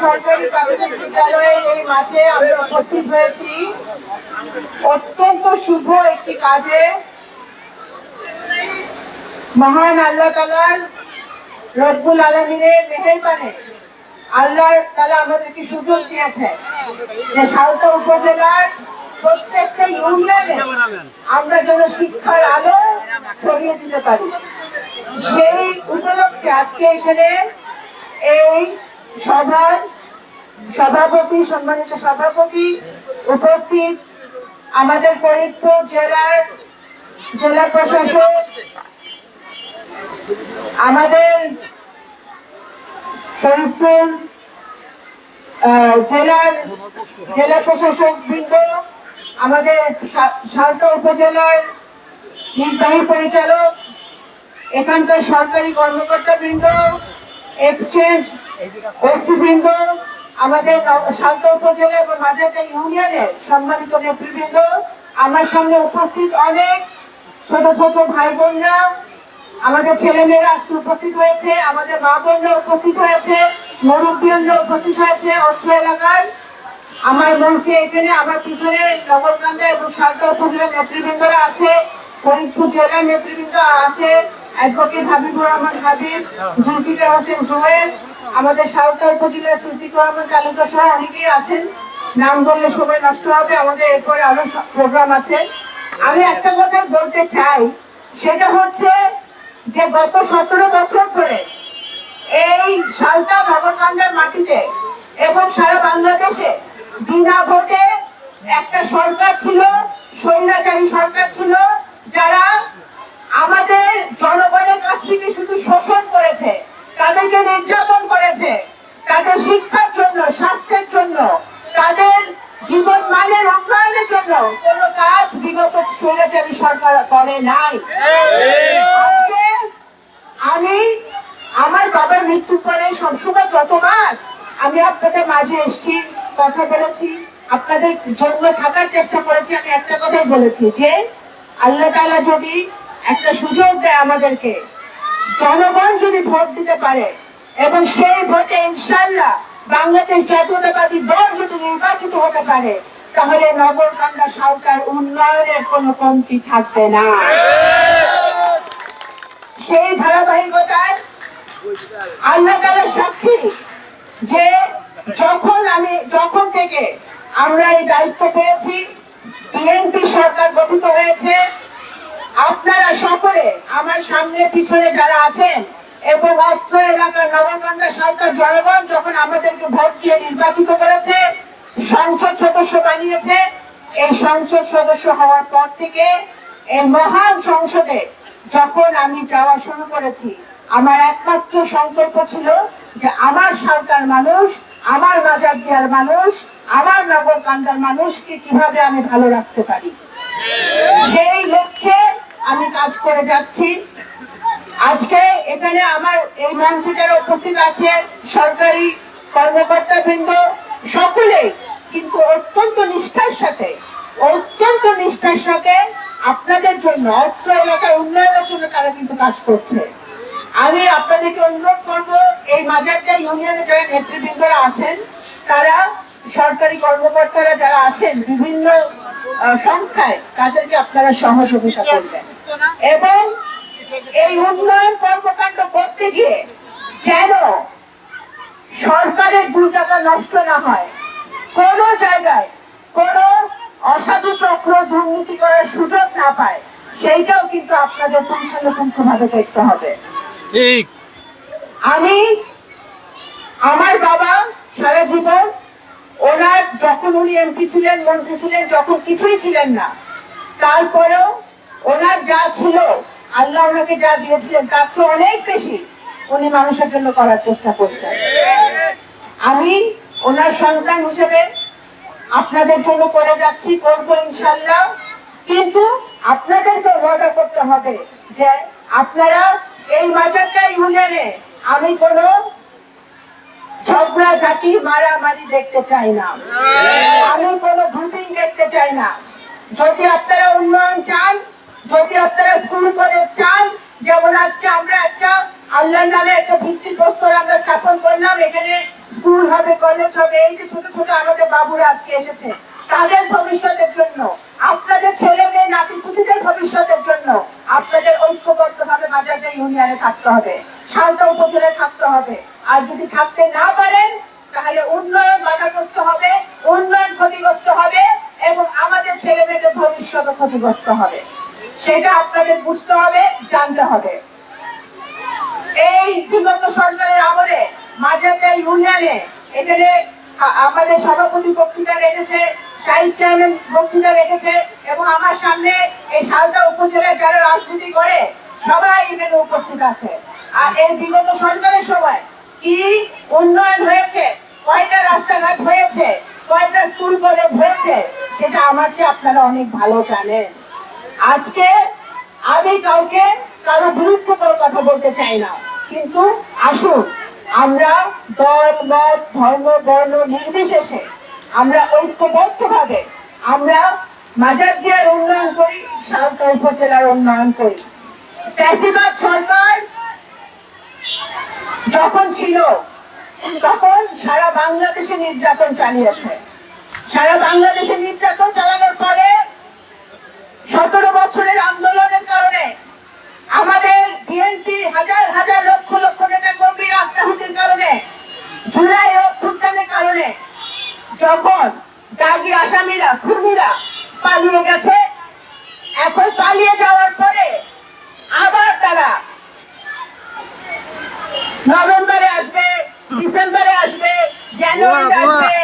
সরকারি প্রাথমিক বিদ্যালয়ে এই মাঠে আমরা উপস্থিত হয়েছি অত্যন্ত শুভ একটি কাজে। মহান আল্লাহ তাআলার রব্বুল আলামিনের মেহেরবানে আল্লাহ তাআলা আমাদেরকে সুযোগ দিয়েছেন যে সালতা উপজেলার প্রত্যেকটা ইউনিয়নে আমরা যেন শিক্ষার আলো ছড়িয়ে দিতে পারি। সেই উপলক্ষে আজকে এখানে এই সভার সভাপতি, সম্মানিত সভাপতি উপস্থিত, আমাদের ফরিদপুর জেলা প্রশাসক, আমাদের ফরিদপুর জেলা প্রশাসক বৃন্দ, আমাদের সালতা উপজেলার নির্বাহী পরিচালক, এখানকার সরকারি কর্মকর্তা বৃন্দ, এক্সচেঞ্জ ওসি বৃন্দ, আমাদের সালতা উপজেলা এবং মাঝারকাল ইউনিয়নের সম্মানিত নেতৃবৃন্দ, আমার সামনে উপস্থিত অনেক ছোট ছোট ভাই বোনরা, আমাদের ছেলে মেয়েরা আজকে উপস্থিত হয়েছে, আমাদের মা বোনরা উপস্থিত হয়েছে, মুরব্বীরা উপস্থিত হয়েছে অত্র এলাকার। আমার মঞ্চে এখানে আমার পিছনে নগরকান্দা এবং সালতা উপজেলার নেতৃবৃন্দরা আছে, ফরিদপুর জেলার নেতৃবৃন্দ আছে, অ্যাডভোকেট হাবিবুর রহমান হাবিব, জুলফিকার হোসেন সোহেল, আমাদের সালতা উপজেলার সিদ্দিকুর রহমান তালুকদার সহ অনেকেই আছেন। নাম বললে সময় নষ্ট হবে, আমাদের এরপরে আরো প্রোগ্রাম আছে। আমি একটা কথা বলতে চাই, সেটা হচ্ছে যে গত 17 বছর ধরে এই সালতা নগরকান্দার মাটিতে এবং সারা বাংলাদেশে বিনা ভোটে একটা সরকার ছিল, স্বৈরাচারী সরকার ছিল, যারা আমাদের জনগণের কাছ থেকে শুধু শোষণ করেছে, তাদেরকে নির্যাতন করেছে, তাদের শিক্ষার জন্য, স্বাস্থ্যের জন্য, তাদের জীবন মানের উন্নয়নের জন্য কোনো কাজ বিগত স্বৈরাচারী সরকার করে নাই। আমি আমার বাবার মৃত্যুর পরে সবসময় যতবার আমি আপনাদের মাঝে এসেছি, কথা বলেছি, আপনাদের জন্য থাকার চেষ্টা করেছি, আমি একটা কথাই বলেছি যে আল্লাহ তাআলা যদি একটা সুযোগ দেয় আমাদেরকে, জনগণ যদি ভোট দিতে পারে এবং সেই ভোটে ইনশাআল্লাহ বাংলাদেশ জাতীয়তাবাদী দল যদি নির্বাচিত হতে পারে, তাহলে নগরকান্দা সালতার উন্নয়নের কোনো কমতি থাকবে না। সেই ধারাবাহিকতায় আল্লাহ তাআলার সাক্ষী যে যখন থেকে আমরা এই দায়িত্ব পেয়েছি, বিএনপি সরকার গঠিত হয়েছে, আপনারা সকলে আমার সামনে পিছনে যারা আছেন এবং অত্র এলাকার নগরকান্দা সালতার জনগণ যখন আমাদেরকে ভোট দিয়ে নির্বাচিত করেছে, সংসদ সদস্য বানিয়েছে, এই সংসদ সদস্য হওয়ার পর থেকে এই মহান সংসদে যখন আমি যাওয়া শুরু করেছি, আমার একমাত্র সংকল্প ছিল যে আমার সালতার মানুষ, আমার মাজারদিয়ার মানুষ, আমার নগরকান্দার মানুষকে কিভাবে আমি ভালো রাখতে পারি, সেই লক্ষ্যে আমি কাজ করে যাচ্ছি। আজকে এখানে আমার এই মঞ্চে যারা উপস্থিত আছে সরকারি কর্মকর্তা বৃন্দ, সকলেই কিন্তু অত্যন্ত নিষ্ঠার সাথে আপনাদের জন্য, অত্র এলাকার উন্নয়নের জন্য তারা কিন্তু কাজ করছে। আমি আপনাদেরকে অনুরোধ করবো, এই মাজারদিয়া ইউনিয়নে যারা নেতৃবৃন্দরা আছেন, তারা সরকারি কর্মকর্তারা যারা আছেন বিভিন্ন সংস্থায়, তাদেরকে আপনারা সহযোগিতা করবেন এবং এই উন্নয়ন কর্মকাণ্ড করতে গিয়ে যেন সরকারের 2 টাকা নষ্ট না হয়, কোন জায়গায় কোন অসাধু চক্র দুর্নীতি করার সুযোগ না পায়, সেইটাও কিন্তু আপনাদের পুঙ্খানুপুঙ্খভাবে দেখতে হবে। আমি আমার বাবা সারা জীবন ওনার, যখন উনি এমপি ছিলেন, মন্ত্রী ছিলেন, যখন কিছুই ছিলেন না, তারপরেও ওনার যা ছিল, আল্লাহ ওনাকে যা দিয়েছিলেন তার চেয়ে অনেক বেশি উনি মানুষের জন্য করার চেষ্টা করতেন। আমি ওনার সন্তান হিসেবে আপনাদের জন্য করে যাচ্ছি, করবো ইনশাআল্লাহ। কিন্তু আপনাদেরকে ওয়াদা করতে হবে যে আপনারা এই মাজারদিয়া ইউনিয়নে আমি কোনো ঝগড়া ঝাঁটি মারামারি দেখতে চাই না, আমি কোনো গ্রুপিং দেখতে চাই না। যদি আপনারা উন্নয়ন চান, যদি আপনারা স্কুল কলেজ চান, যেমন আজকে আমরা একটা আল্লাহর নামে একটা ভিত্তিপ্রস্তর আমরা স্থাপন করলাম, এখানে স্কুল হবে, কলেজ হবে। এই যে ছোট ছোট আমাদের বাবুরা আজকে এসেছে, তাদের ভবিষ্যতের জন্য, আপনাদের ছেলে মেয়ে নাতিপুতিদের ভবিষ্যতের জন্য আপনাদের ঐক্যবদ্ধভাবে মাঝারদের ইউনিয়নে থাকতে হবে, সালতা উপজেলায় থাকতে হবে। আর যদি থাকতে না পারেন তাহলে উন্নয়ন বাধাগ্রস্ত হবে, উন্নয়ন ক্ষতিগ্রস্ত হবে এবং আমাদের ছেলে মেয়েদের ভবিষ্যৎ ক্ষতিগ্রস্ত হবে। সেটা আপনাদের বুঝতে হবে, জানতে হবে। এই বিগত সরকারের আমলে মাঝারদের ইউনিয়নে এখানে আমাদের সভাপতি বক্তৃতা রেখেছে, সাহিত্য চেয়ারম্যান বক্তৃতা রেখেছে এবং আমার সামনে এই সালতা উপজেলায় যারা রাজনীতি করে সবাই এখানে উপস্থিত আছে। আর এই বিগত সরকারের সময় কি উন্নয়ন হয়েছে, কয়টা রাস্তাঘাট হয়েছে, কয়টা স্কুল কলেজ হয়েছে, সেটা আমার চেয়ে আপনারা অনেক ভালো জানেন। আজকে আমি কাউকে কারো বিরুদ্ধে কোনো কথা বলতে চাই না, কিন্তু আসুন আমরা দল মত ধর্ম বর্ণ নির্বিশেষে আমরা ঐক্যবদ্ধভাবে আমরা মাঝারদিয়ার উন্নয়ন করি, সালতা উপজেলার উন্নয়ন করি। ফ্যাসিবাদ সরকার যখন ছিল তখন সারা বাংলাদেশে নির্যাতন চালিয়েছে। সারা বাংলাদেশে নির্যাতন চালানোর পরে 17 বছরের আন্দোলনের কারণে আমাদের বিএনপি হাজার হাজার লক্ষ লক্ষ নেতা কর্মীর আত্মহত্যার কারণে, জুলাই অভ্যুত্থানের কারণে যখন দাগি আসামিরা খুনিরা পালিয়ে গেছে, এখন পালিয়ে যাওয়ার পরে আবার তারা নভেম্বরে আসবে, ডিসেম্বরে আসবে, জানুয়ারিতে আসবে,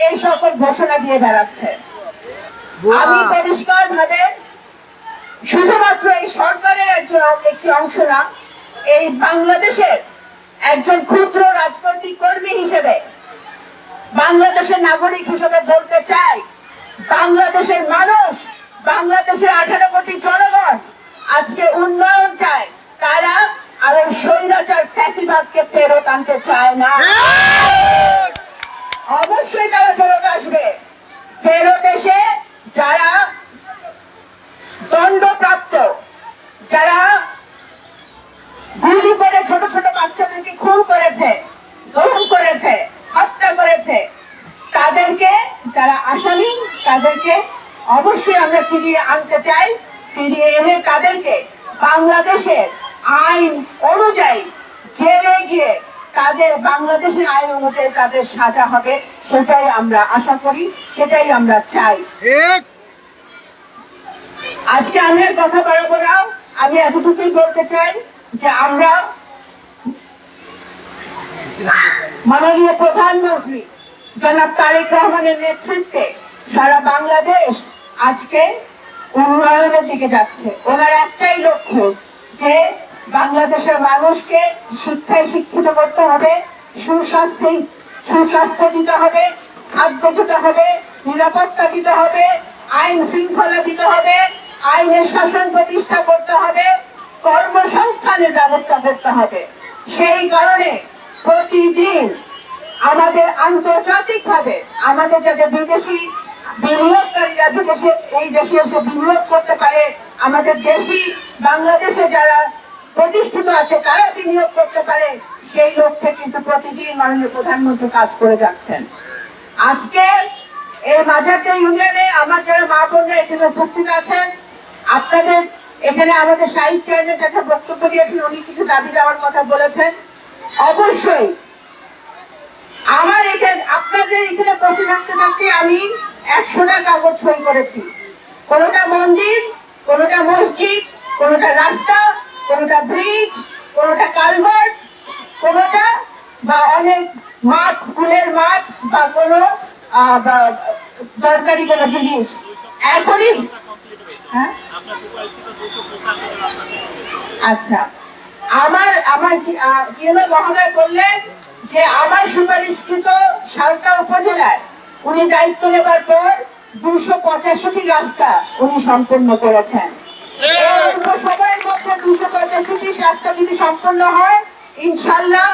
এই সকল ঘোষণা দিয়ে বেড়াচ্ছে। আমি পরিষ্কার ভাবে শুধুমাত্র এই সরকারের একটি অংশ না, এই বাংলাদেশের একজন ক্ষুদ্র রাজনৈতিক কর্মী হিসেবে, বাংলাদেশের নাগরিক হিসেবে বলতে চাই, বাংলাদেশের মানুষ, বাংলাদেশের 18 কোটি জনগণ আজকে উন্নয়ন চায়। তারা আর ওই স্বৈরাচার ফ্যাসিবাদকে ফেরত আনতে চায় না। অবশ্যই তারা ফেরত আসবে। ফেরত এসে যারা দণ্ডপ্রাপ্ত, যারা গুলি করে ছোট ছোট বাচ্চাদেরকে খুন করেছে, দমন করেছে, হত্যা করেছে, তাদেরকে, যারা আসামি, তাদেরকে অবশ্যই আমরা ফিরিয়ে আনতে চাই। ফিরিয়ে এনে তাদেরকে বাংলাদেশের আইন অনুযায়ী জেলে গিয়ে তাদের বাংলাদেশের আইন অনুযায়ী তাদের সাজা হবে, সেটাই আমরা আশা করি, সেটাই আমরা চাই। আজকে আমি কথা বলবো না, আমি এতটুকুই বলতে চাই যে আমরা মাননীয় প্রধানমন্ত্রী জনাব তারেক রহমানের নেতৃত্বে সারা বাংলাদেশ আজকে উন্নয়নের দিকে যাচ্ছে। ওনার একটাই লক্ষ্য যে বাংলাদেশের মানুষকে শিক্ষায় শিক্ষিত করতে হবে, সুস্বাস্থ্য দিতে হবে, খাদ্য দিতে হবে, নিরাপত্তা দিতে হবে, আইন শৃঙ্খলা দিতে হবে, আইনের শাসন প্রতিষ্ঠা করতে হবে, কর্মসংস্থানের ব্যবস্থা করতে হবে। সেই কারণে প্রতিদিন আমাদের আন্তর্জাতিকভাবে আমাদের যাতে বিদেশি বিনিয়োগকারীরা বিদেশে এই দেশে এসে বিনিয়োগ করতে পারে, আমাদের দেশি বাংলাদেশে যারা প্রতিষ্ঠিত আছে তারা বিনিয়োগ করতে পারে, সেই লক্ষ্যে কিন্তু প্রতিদিন মাননীয় প্রধানমন্ত্রী কাজ করে যাচ্ছেন। আজকে এই মাঝারদিয়া ইউনিয়নে আমার যারা মা বোনরা এখানে উপস্থিত আছেন, আপনাদের এখানে আমাদের সাহিত্য চেয়ারম্যান যারা বক্তব্য দিয়েছেন, উনি কিছু দাবি দেওয়ার কথা বলেছেন। অবশ্যই আমার এখানে আপনাদের এখানে বসে থাকতে থাকতে আমি 100টা কাগজ সই করেছি। কোনোটা মন্দির, কোনোটা মসজিদ, কোনোটা রাস্তা, কোনোটা ব্রিজ, কোনোটা কালভার্ট, কোনোটা বা অনেক মাঠ, স্কুলের মাঠ বা কোনো দরকারি কোনো জিনিস। এখনই আচ্ছা, আমার মহোদয় বললেন যে আমার সুপারিশকৃত সালতা উপজেলায় উনি দায়িত্ব নেবার পর 285টি রাস্তা উনি সম্পূর্ণ করেছেন। সময়ের মধ্যে 285টি রাস্তা যদি সম্পূর্ণ হয়, ইনশাল্লাহ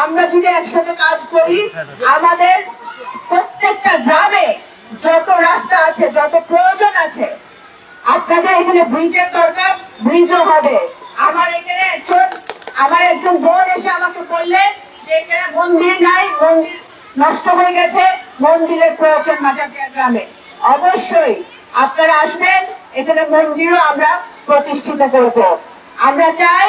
আমরা যদি একসাথে কাজ করি, আমাদের প্রত্যেকটা গ্রামে যত রাস্তা আছে, যত প্রয়োজন আছে, আপনাদের এখানে ব্রিজের দরকার, ব্রিজও হবে। আমার একজন বোন এসে আমাকে বললেন যে এখানে মন্দির নাই, মন্দির নষ্ট হয়ে গেছে মন্দিরের প্রয়োজন মাজারটিয়া গ্রামে। অবশ্যই আপনারা আসবেন, এখানে মন্দিরও আমরা প্রতিষ্ঠিত করব। আমরা চাই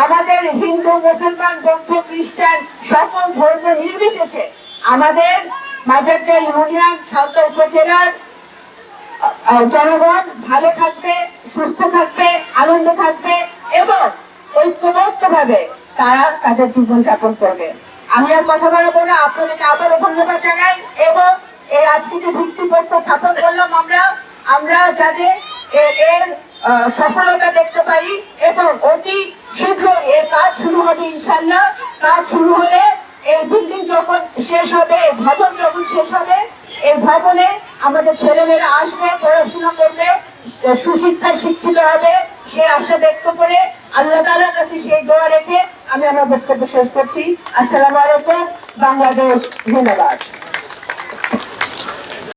আমাদের হিন্দু, মুসলমান, বৌদ্ধ, খ্রিস্টান সকল ধর্ম নির্বিশেষে আমাদের মাজারটিয়া ইউনিয়ন সালতা উপজেলার জনগণ ভালো থাকবে, সুস্থ থাকবে, আনন্দ থাকবে এবং ঐক্যবদ্ধভাবে তারা তাদের জীবন যাপন করবে। আমি আর কথা বলবো না, আপনাদেরকে আবারও ধন্যবাদ জানাই এবং এই আজকে যে ভিত্তিপ্রস্তর স্থাপন করলাম আমরা যাতে এর সফলতা দেখতে পারি এবং অতি শীঘ্রই এর কাজ শুরু হবে ইনশাল্লাহ। কাজ শুরু হলে এই বিল্ডিং যখন শেষ হবে, ভবন যখন শেষ হবে, এই ভবনে আমাদের ছেলেমেয়েরা আসবে, পড়াশোনা করবে, সুশিক্ষায় শিক্ষিত হবে, সে আশা ব্যক্ত করে আল্লাহ তাআলার কাছে সেই দোয়া রেখে আমি আমার বক্তব্য শেষ করছি। আসসালামু আলাইকুম। বাংলাদেশ জিন্দাবাদ।